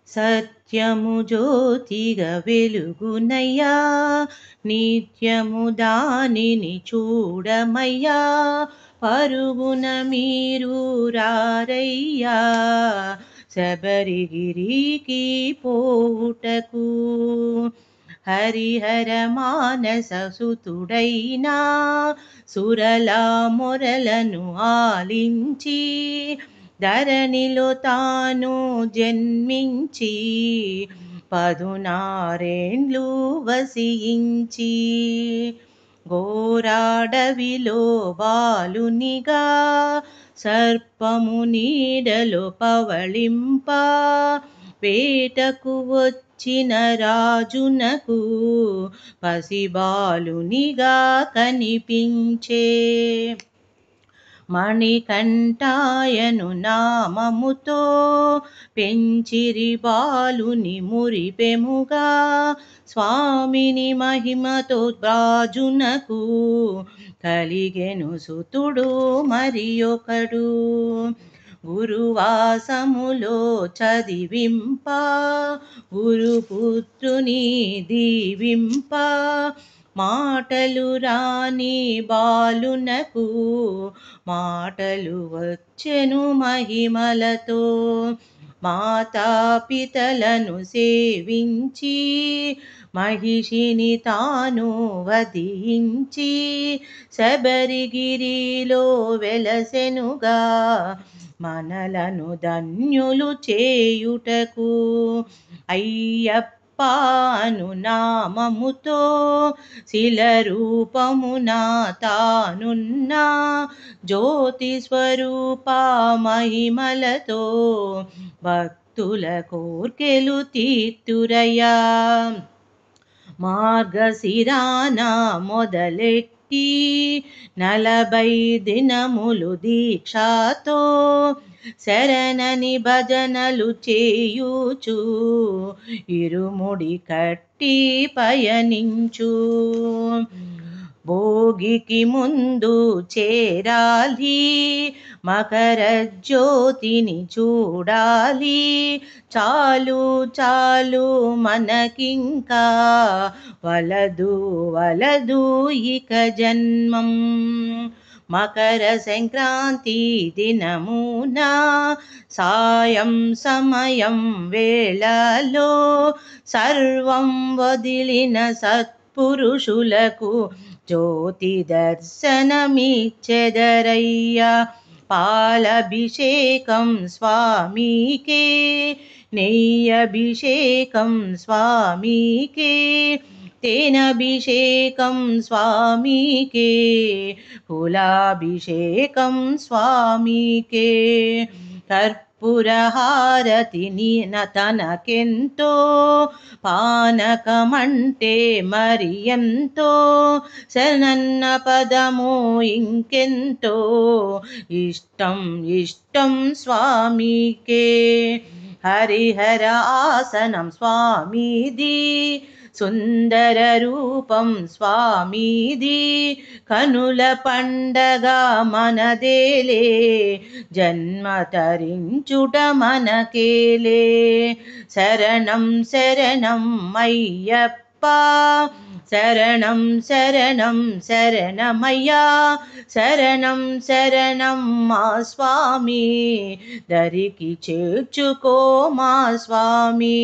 సత్యము జ్యోతిగా వెలుగునయ్యా, నిత్యము దానిని చూడమయ్యా. పరుగున మీరు రారయ్యా, శబరిగిరికి పోవుటకు. హరిహర మానస సుతుడైనా సురలా మొరలను ఆలించి, ధరణిలో తాను జన్మించి 16 వసించి, ఘోరాడవిలో బాలునిగా సర్పము నీడలో పవళింప, వేటకు వచ్చిన రాజునకు పసిబాలునిగా కనిపించే. మణికంఠాయను నామముతో పెంచిరి బాలుని మురిపెముగా, స్వామిని మహిమతో రాజునకు కలిగెను సుతుడు మరి ఒకడు. గురువాసములో చదివింప, గురుపుత్రుని దీవింప, మాటలు రాని బాలునకు మాటలు వచ్చెను మహిమలతో. మాతాపితలను సేవించి, మహిషిని తాను వధించి, శబరిగిరిలో వెలసెనుగా మనలను ధన్యులు చేయుటకు. అయ్యప్ప అను నామముతో శిలరూపమున తానున్న, జ్యోతి స్వరూప మహిమలతో భక్తుల కోర్కెలు తీర్తురయ్యా. మార్గశిరాన మొదలెట్టి 40 దినములు దీక్షతో, శరణని భజనలు చేయుచు ఇరుముడి కట్టి పయనించు. భోగికి ముందు చేరాలి, మకర జ్యోతిని చూడాలి. చాలు చాలు మనకింకా వలదు వలదు ఇక జన్మం. మకర సంక్రాంతి దినమున సాయం సమయం వేళలో సర్వం వదిలిన సత్పురుషులకు జ్యోతి దర్శనమిచ్చెదరయ్యా. పాలభిషేకం స్వామికే, నెయ్యభిషేకం స్వామికే, తేనభిషేకం స్వామికే, కులాభిషేకం స్వామికే. కర్పూరహారతిని తనకెంతో, పానకమంటే మరి ఎంతో, శరణన్న పదము ఇంకెంతో ఇష్టం ఇష్టం స్వామికే. హరిహర ఆసనం స్వామిది, సుందర రూపం స్వామిది, కనుల పండగ మనదేలే, జన్మ తరించుట మనకేలే. శరణం శరణం అయ్యప్ప, శరణం శరణం శరణమయ్యా, శరణం శరణం మా స్వామి, దరికి చేర్చుకో మా స్వామి.